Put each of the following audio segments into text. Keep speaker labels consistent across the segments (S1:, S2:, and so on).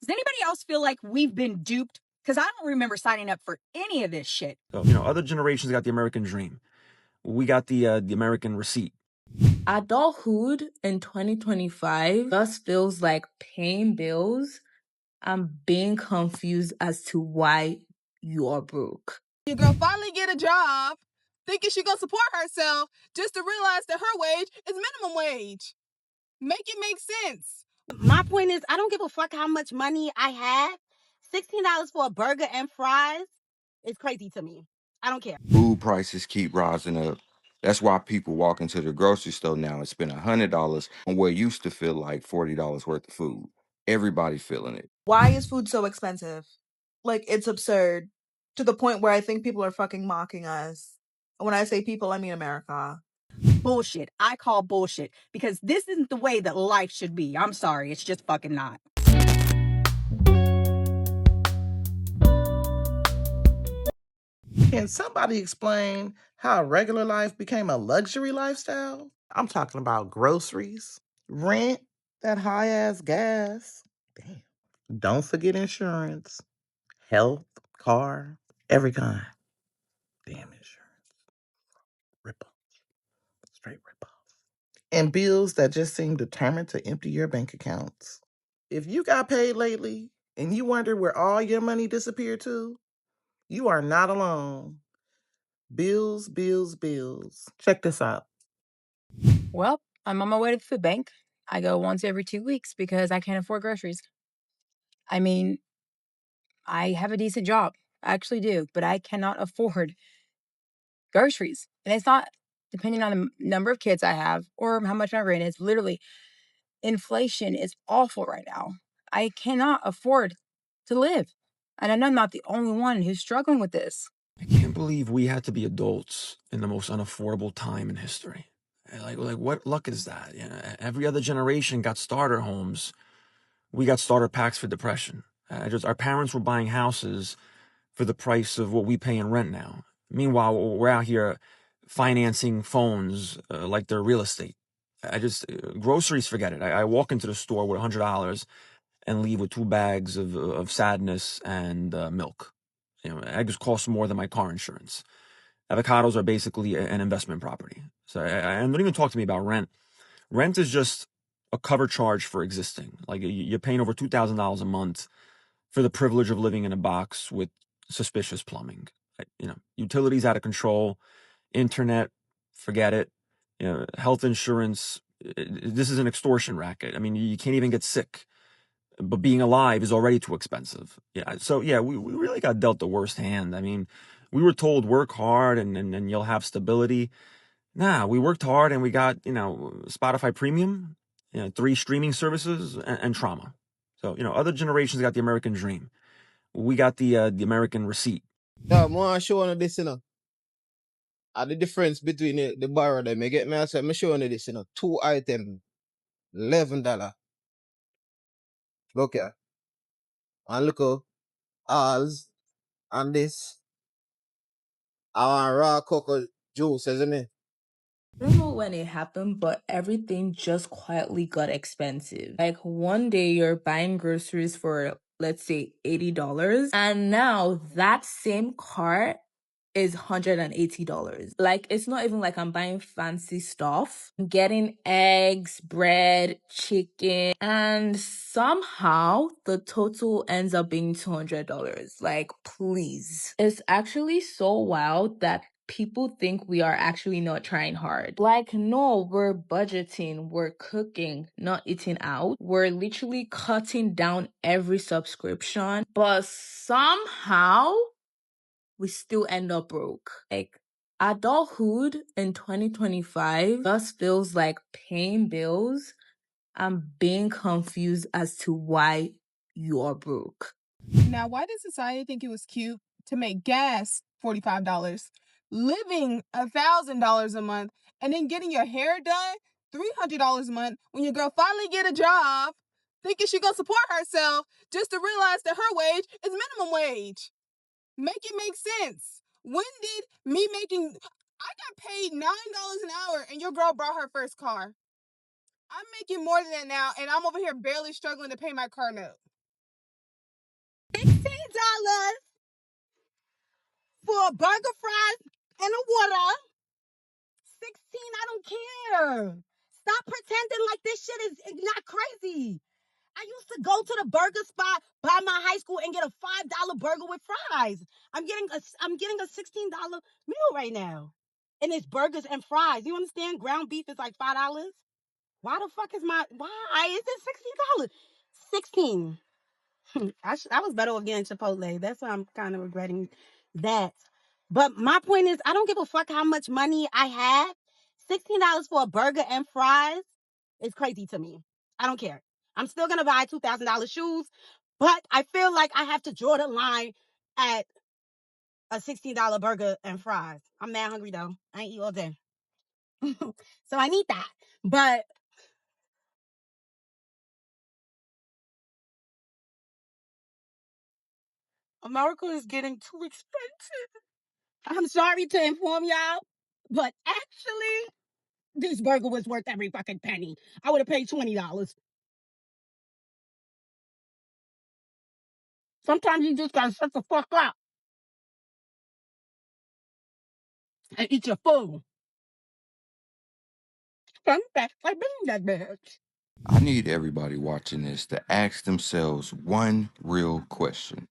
S1: Does anybody else feel like we've been duped? Because I don't remember signing up for any of this shit.
S2: So, other generations got the American dream. We got the American receipt.
S3: Adulthood in 2025 just feels like paying bills and being confused as to why you are broke.
S4: Your girl finally get a job, thinking she gonna support herself, just to realize that her wage is minimum wage. Make it make sense.
S5: My point is, I don't give a fuck how much money I have. $16 for a burger and fries is crazy to me. I don't care.
S6: Food prices keep rising up. That's why people walk into the grocery store now and spend $100 on what used to feel like $40 worth of food. Everybody feeling it.
S7: Why is food so expensive? Like, it's absurd to the point where I think people are fucking mocking us. When I say people, I mean America.
S1: Bullshit. I call bullshit because this isn't the way that life should be. I'm sorry. It's just fucking not.
S8: Can somebody explain how regular life became a luxury lifestyle? I'm talking about groceries, rent, that high ass gas. Damn. Don't forget insurance, health, car, every kind. Damn insurance. Rip off. Straight rip off. And bills that just seem determined to empty your bank accounts. If you got paid lately and you wonder where all your money disappeared to, you are not alone. Bills, bills, bills. Check this out.
S3: Well, I'm on my way to the food bank. I go once every 2 weeks because I can't afford groceries. I mean, I have a decent job. I actually do, but I cannot afford groceries. And it's not depending on the number of kids I have or how much my rent is. Literally, inflation is awful right now. I cannot afford to live. And I know I'm not the only one who's struggling with this.
S2: I can't believe we had to be adults in the most unaffordable time in history. Like what luck is that? Every other generation got starter homes. We got starter packs for depression. Our parents were buying houses for the price of what we pay in rent now. Meanwhile, we're out here financing phones like they're real estate. Groceries, forget it. I walk into the store with $100 and leave with 2 bags of sadness and milk. Eggs cost more than my car insurance. Avocados are basically an investment property. So and don't even talk to me about rent. Rent is just a cover charge for existing. Like you're paying over $2,000 a month for the privilege of living in a box with suspicious plumbing. Utilities out of control, internet, forget it. Health insurance. This is an extortion racket. I mean, you can't even get sick, but being alive is already too expensive. So we really got dealt the worst hand. I mean, we were told work hard and you'll have stability. Nah, we worked hard and we got, Spotify Premium, 3 streaming services and trauma. So, other generations got the American dream. We got the American receipt.
S9: Yeah, I want to show you this, the difference between the bar them. You get me? I said, I'm showing you this, 2 items, $11. Look here. And look at ours and this. I want raw cocoa juice, isn't it?
S3: I don't know when it happened, but everything just quietly got expensive. Like one day you're buying groceries for, let's say, $80, and now that same cart is $180. Like, it's not even like I'm buying fancy stuff. I'm getting eggs, bread, chicken, and somehow the total ends up being $200. Like, please. It's actually so wild that people think we are actually not trying hard. Like, no, we're budgeting, we're cooking, not eating out. We're literally cutting down every subscription, but somehow we still end up broke. Like, adulthood in 2025 just feels like paying bills and being confused as to why you are broke.
S4: Now, why did society think it was cute to make gas $45, living $1,000 a month, and then getting your hair done $300 a month when your girl finally get a job, thinking she gonna support herself, just to realize that her wage is minimum wage? Make it make sense. When did me making... I got paid $9 an hour and your girl brought her first car. I'm making more than that now and I'm over here barely struggling to pay my car note.
S5: for a burger, fries, and a water. 16, I don't care. Stop pretending like this shit is not crazy. I used to go to the burger spot by my high school and get a $5 burger with fries. I'm getting a $16 meal right now. And it's burgers and fries. You understand? Ground beef is like $5. Why the fuck is why is it $16? 16. I was better off getting Chipotle. That's why I'm kind of regretting that. But my point is, I don't give a fuck how much money I have. $16 for a burger and fries is crazy to me. I don't care. I'm still gonna buy $2,000 shoes, but I feel like I have to draw the line at a $16 burger and fries. I'm mad hungry though. I ain't eat all day, so I need that. But America is getting too expensive. I'm sorry to inform y'all, but actually, this burger was worth every fucking penny. I would have paid $20. Sometimes you just gotta shut the fuck up and eat your food. I'm back. I've been that bitch.
S6: I need everybody watching this to ask themselves one real question.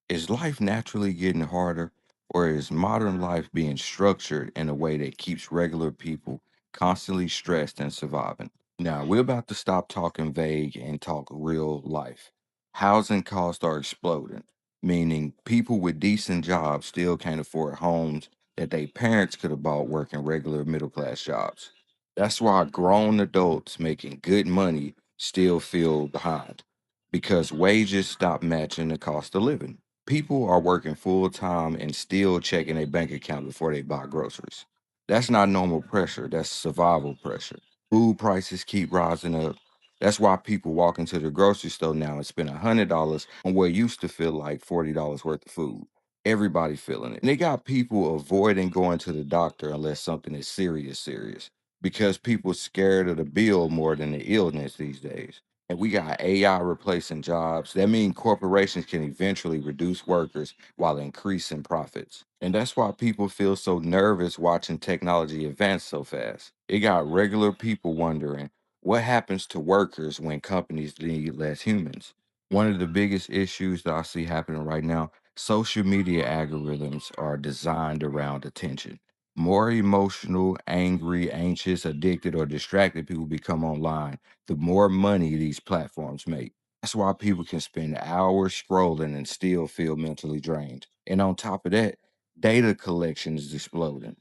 S6: Is life naturally getting harder, or is modern life being structured in a way that keeps regular people constantly stressed and surviving? Now, we're about to stop talking vague and talk real life. Housing costs are exploding, meaning people with decent jobs still can't afford homes that their parents could have bought working regular middle class jobs. That's why grown adults making good money still feel behind because wages stop matching the cost of living. People are working full time and still checking their bank account before they buy groceries. That's not normal pressure, that's survival pressure. Food prices keep rising up. That's why people walk into the grocery store now and spend $100 on what used to feel like $40 worth of food. Everybody feeling it. And they got people avoiding going to the doctor unless something is serious, because people scared of the bill more than the illness these days. And we got AI replacing jobs. That means corporations can eventually reduce workers while increasing profits. And that's why people feel so nervous watching technology advance so fast. It got regular people wondering what happens to workers when companies need less humans. One of the biggest issues that I see happening right now, social media algorithms are designed around attention. More emotional, angry, anxious, addicted, or distracted people become online, the more money these platforms make. That's why people can spend hours scrolling and still feel mentally drained. And on top of that, data collection is exploding.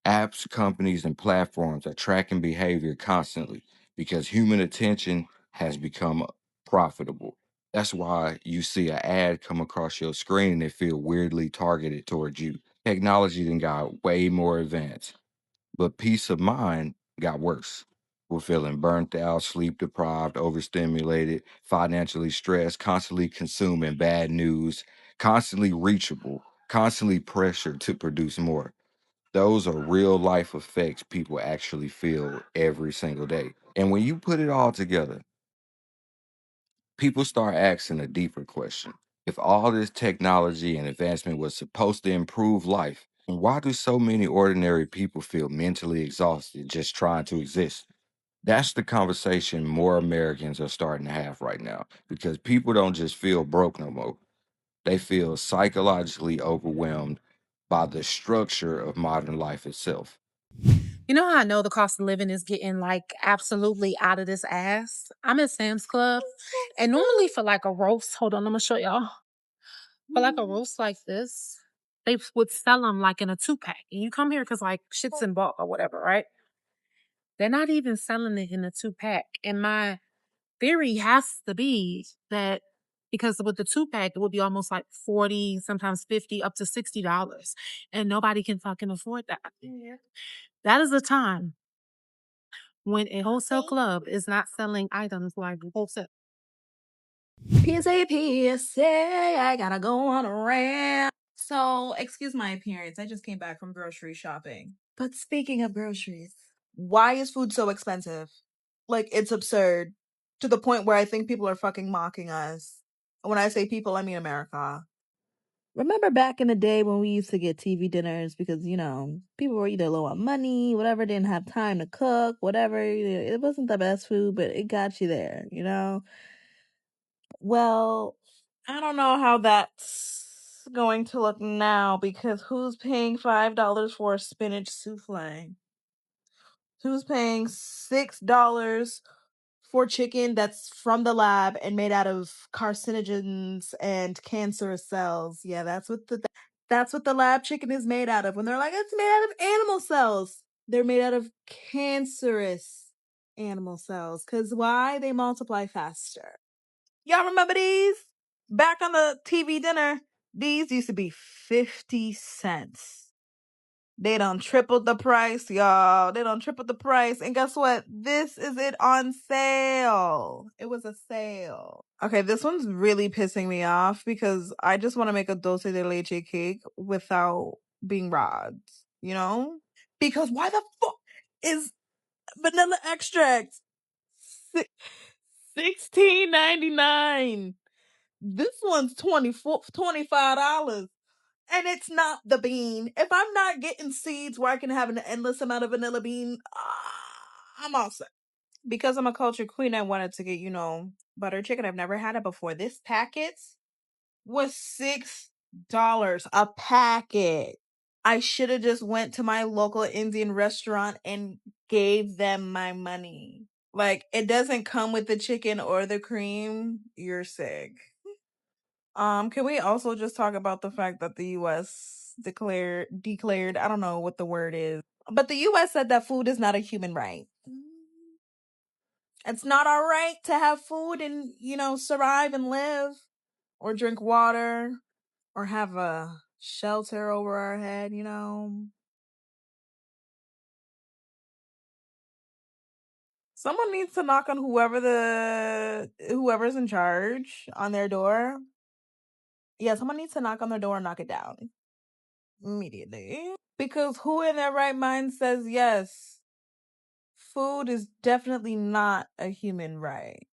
S6: Apps, companies, and platforms are tracking behavior constantly because human attention has become profitable. That's why you see an ad come across your screen and it feel weirdly targeted towards you. Technology then got way more advanced, but peace of mind got worse. We're feeling burnt out, sleep deprived, overstimulated, financially stressed, constantly consuming bad news, constantly reachable, constantly pressured to produce more. Those are real life effects people actually feel every single day. And when you put it all together, people start asking a deeper question. If all this technology and advancement was supposed to improve life, then why do so many ordinary people feel mentally exhausted just trying to exist? That's the conversation more Americans are starting to have right now because people don't just feel broke no more. They feel psychologically overwhelmed by the structure of modern life itself.
S10: You know how I know the cost of living is getting like absolutely out of this ass? I'm at Sam's Club, and normally for like a roast, hold on, I'm gonna show y'all. For like a roast like this, they would sell them like in a 2-pack. And you come here because like shit's in bulk or whatever, right? They're not even selling it in a 2-pack. And my theory has to be that because with the 2-pack, it would be almost like 40, sometimes 50, up to $60. And nobody can fucking afford that. Yeah. That is a time when a wholesale club is not selling items like wholesale.
S3: PSA, PSA, I gotta go on a rant. So, excuse my appearance. I just came back from grocery shopping. But speaking of groceries,
S7: Why is food so expensive? Like, it's absurd to the point where I think people are fucking mocking us. When I say people, I mean America. Remember back in the day when we used to get TV dinners because, people were either low on money, whatever, didn't have time to cook, whatever. It wasn't the best food, but it got you there. Well, I don't know how that's going to look now because who's paying $5 for a spinach souffle? Who's paying $6 for chicken that's from the lab and made out of carcinogens and cancerous cells? Yeah, that's what the lab chicken is made out of. When they're like, it's made out of animal cells, they're made out of cancerous animal cells. Because why? They multiply faster. Y'all remember these? Back on the TV dinner, these used to be 50 cents. They done tripled the price, y'all. They done tripled the price. And guess what? This is it on sale. It was a sale. Okay, this one's really pissing me off because I just want to make a dulce de leche cake without being robbed, Because why the fuck is vanilla extract $16.99? This one's $25. And it's not the bean. If I'm not getting seeds where I can have an endless amount of vanilla bean, I'm all set. Because I'm a culture queen, I wanted to get, butter chicken. I've never had it before. This packet was $6 a packet. I should have just went to my local Indian restaurant and gave them my money. Like, it doesn't come with the chicken or the cream. You're sick. Can we also just talk about the fact that the US declared, I don't know what the word is, but the US said that food is not a human right. It's not our right to have food and, survive and live or drink water or have a shelter over our head, Someone needs to knock on whoever's in charge on their door. Yeah, someone needs to knock on their door and knock it down immediately. Because who in their right mind says yes? Food is definitely not a human right.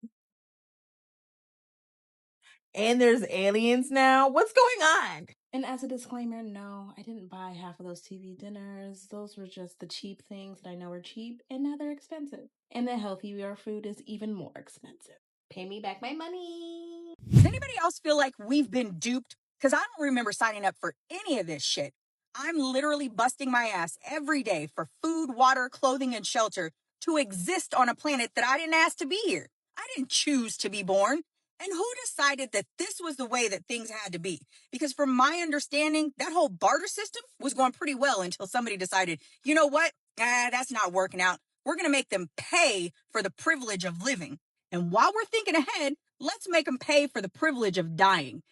S7: And there's aliens now. What's going on?
S3: And as a disclaimer, no, I didn't buy half of those TV dinners. Those were just the cheap things that I know are cheap, and now they're expensive. And the healthier food is even more expensive. Pay me back my money.
S1: Does anybody else feel like we've been duped? Because I don't remember signing up for any of this shit. I'm literally busting my ass every day for food, water, clothing, and shelter to exist on a planet that I didn't ask to be here. I didn't choose to be born. And who decided that this was the way that things had to be? Because from my understanding, that whole barter system was going pretty well until somebody decided, you know what? That's not working out. We're going to make them pay for the privilege of living. And while we're thinking ahead, let's make them pay for the privilege of dying.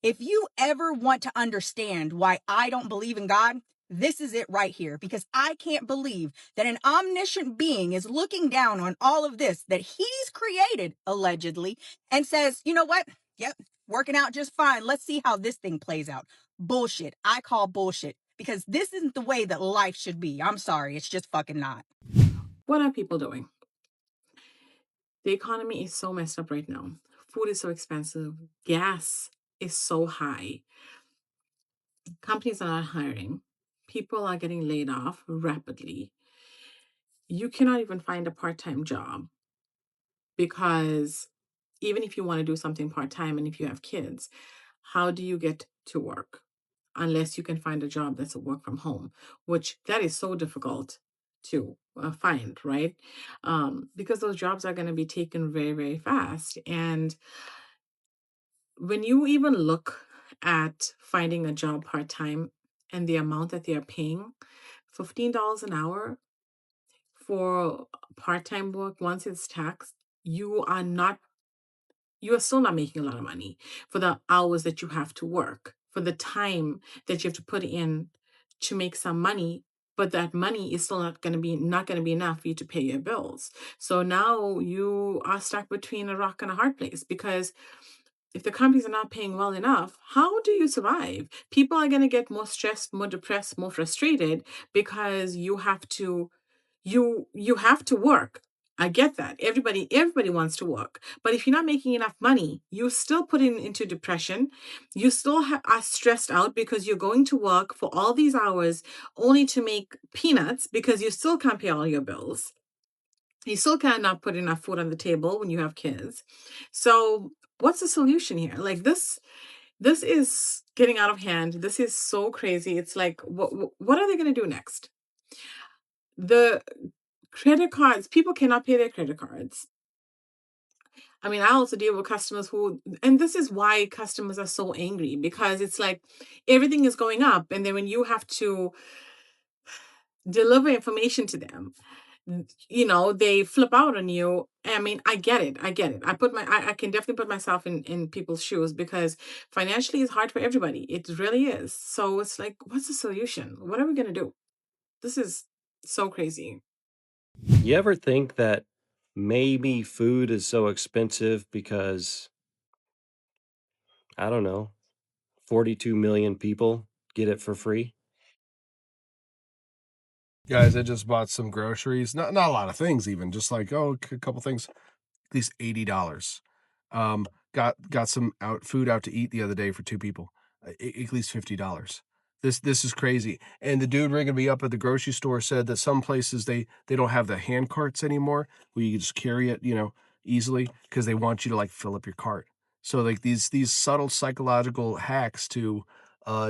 S1: If you ever want to understand why I don't believe in God, this is it right here, because I can't believe that an omniscient being is looking down on all of this that he's created, allegedly, and says, you know what? Yep, working out just fine. Let's see how this thing plays out. Bullshit. I call bullshit, because this isn't the way that life should be. I'm sorry. It's just fucking not.
S11: What are people doing? The economy is so messed up right now. Food is so expensive. Gas is so high. Companies are not hiring. People are getting laid off rapidly. You cannot even find a part-time job because even if you want to do something part-time and if you have kids, how do you get to work? Unless you can find a job that's a work from home, which that is so difficult to find, right? Because those jobs are going to be taken very, very fast. And when you even look at finding a job part time and the amount that they are paying, $15 an hour for part time work, once it's taxed, you are still not making a lot of money for the hours that you have to work, for the time that you have to put in to make some money. But that money is still not going to be enough for you to pay your bills. So now you are stuck between a rock and a hard place because if the companies are not paying well enough, how do you survive? People are going to get more stressed, more depressed, more frustrated because you have to work I get that. Everybody wants to work. But if you're not making enough money, you're still putting into depression. You still are stressed out because you're going to work for all these hours only to make peanuts because you still can't pay all your bills. You still cannot put enough food on the table when you have kids. So what's the solution here? Like this is getting out of hand. This is so crazy. It's like what are they going to do next? The credit cards, people cannot pay their credit cards. I mean, I also deal with customers who, and this is why customers are so angry because it's like everything is going up. And then when you have to deliver information to them, they flip out on you. I mean, I get it. I get it. I can definitely put myself in people's shoes because financially it's hard for everybody. It really is. So it's like, what's the solution? What are we going to do? This is so crazy.
S12: You ever think that maybe food is so expensive because, I don't know, 42 million people get it for free?
S13: Guys, I just bought some groceries. Not a lot of things, even just like a couple things. At least $80. Got some food out to eat the other day for two people. At least $50. This is crazy. And the dude ringing me up at the grocery store said that some places they don't have the hand carts anymore where you can just carry it, easily because they want you to like fill up your cart. So like these subtle psychological hacks to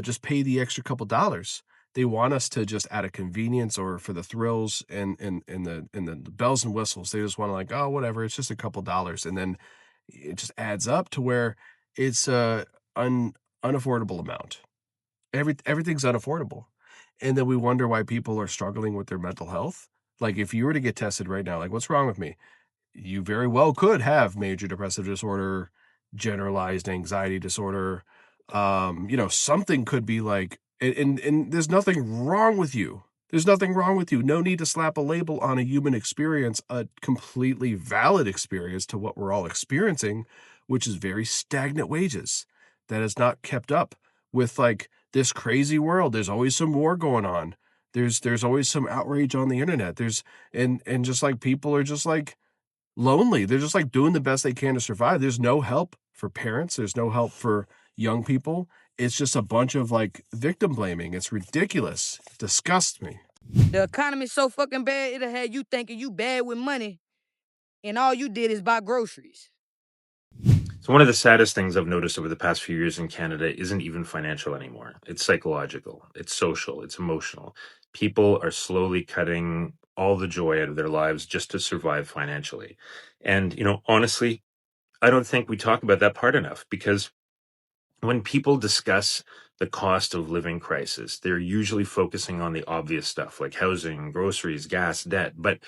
S13: just pay the extra couple dollars. They want us to just out of convenience or for the thrills and the bells and whistles. They just want to like, oh, whatever, it's just a couple dollars. And then it just adds up to where it's a unaffordable amount. Everything's unaffordable. And then we wonder why people are struggling with their mental health. Like if you were to get tested right now, like what's wrong with me? You very well could have major depressive disorder, generalized anxiety disorder. Something could be like, and there's nothing wrong with you. There's nothing wrong with you. No need to slap a label on a human experience, a completely valid experience to what we're all experiencing, which is very stagnant wages that has not kept up with like this crazy world. There's always some war going on. There's always some outrage on the internet. And just like people are just like lonely. They're just like doing the best they can to survive. There's no help for parents. There's no help for young people. It's just a bunch of like victim blaming. It's ridiculous. It disgusts me.
S14: The economy's so fucking bad, it'll have you thinking you bad with money, and all you did is buy groceries.
S15: So one of the saddest things I've noticed over the past few years in Canada isn't even financial anymore. It's psychological, it's social, it's emotional. People are slowly cutting all the joy out of their lives just to survive financially. And, honestly, I don't think we talk about that part enough because when people discuss the cost of living crisis, they're usually focusing on the obvious stuff like housing, groceries, gas, debt. But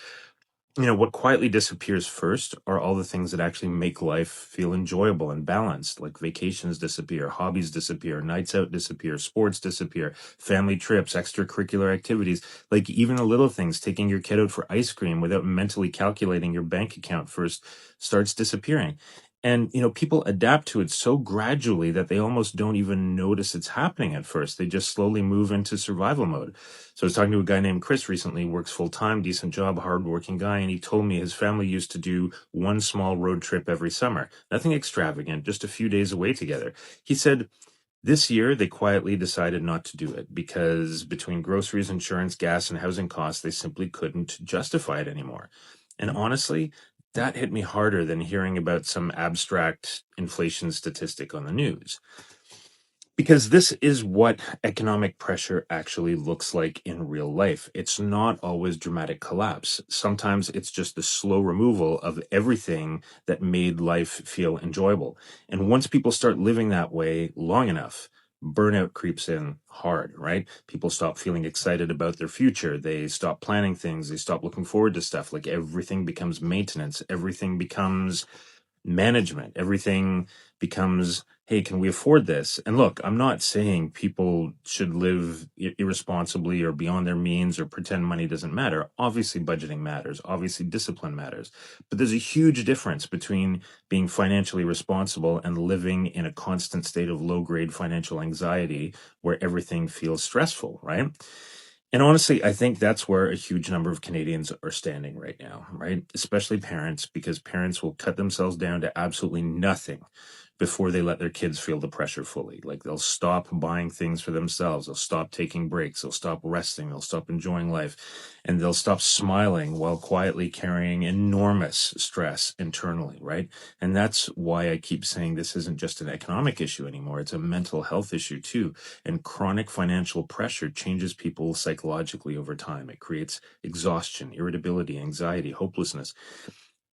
S15: what quietly disappears first are all the things that actually make life feel enjoyable and balanced, like vacations disappear, hobbies disappear, nights out disappear, sports disappear, family trips, extracurricular activities, like even the little things, taking your kid out for ice cream without mentally calculating your bank account first starts disappearing. And, people adapt to it so gradually that they almost don't even notice it's happening at first. They just slowly move into survival mode. So I was talking to a guy named Chris recently, works full time, decent job, hardworking guy, and he told me his family used to do one small road trip every summer. Nothing extravagant, just a few days away together. He said this year they quietly decided not to do it because between groceries, insurance, gas, and housing costs, they simply couldn't justify it anymore. And honestly, that hit me harder than hearing about some abstract inflation statistic on the news. Because this is what economic pressure actually looks like in real life. It's not always dramatic collapse. Sometimes it's just the slow removal of everything that made life feel enjoyable. And once people start living that way long enough, burnout creeps in hard, right? People stop feeling excited about their future. They stop planning things. They stop looking forward to stuff. Like everything becomes maintenance. Everything becomes management. Everything becomes, hey, can we afford this? And look, I'm not saying people should live irresponsibly or beyond their means or pretend money doesn't matter. Obviously, budgeting matters. Obviously, discipline matters. But there's a huge difference between being financially responsible and living in a constant state of low grade financial anxiety where everything feels stressful, right? And honestly, I think that's where a huge number of Canadians are standing right now, right? Especially parents, because parents will cut themselves down to absolutely nothing before they let their kids feel the pressure fully. Like they'll stop buying things for themselves, they'll stop taking breaks, they'll stop resting, they'll stop enjoying life, and they'll stop smiling while quietly carrying enormous stress internally, right? And that's why I keep saying this isn't just an economic issue anymore, it's a mental health issue too. And chronic financial pressure changes people psychologically over time. It creates exhaustion, irritability, anxiety, hopelessness.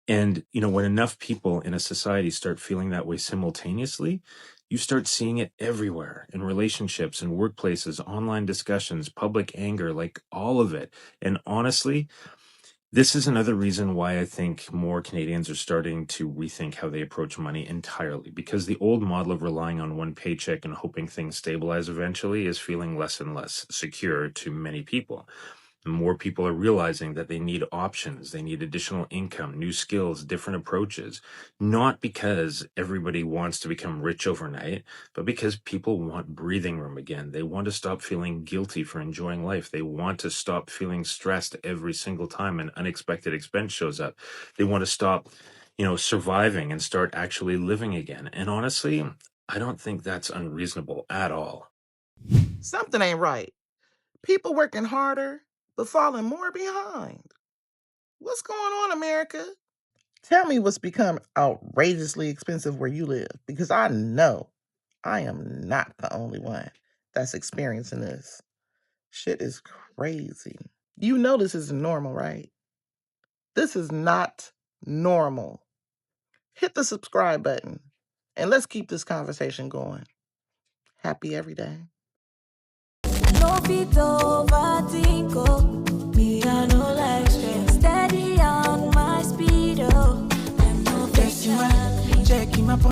S15: And, when enough people in a society start feeling that way simultaneously, you start seeing it everywhere in relationships and workplaces, online discussions, public anger, like all of it. And honestly, this is another reason why I think more Canadians are starting to rethink how they approach money entirely, because the old model of relying on one paycheck and hoping things stabilize eventually is feeling less and less secure to many people. More people are realizing that they need options, they need additional income, new skills, different approaches, not because everybody wants to become rich overnight, but because people want breathing room again. They want to stop feeling guilty for enjoying life. They want to stop feeling stressed every single time an unexpected expense shows up. They want to stop, surviving and start actually living again. And honestly, I don't think that's unreasonable at all.
S8: Something ain't right. People working harder, but falling more behind. What's going on, America? Tell me what's become outrageously expensive where you live, because I know I am not the only one that's experiencing this. Shit is crazy. You know this isn't normal, right? This is not normal. Hit the subscribe button and let's keep this conversation going. Happy every day. No fit overthink, me I know like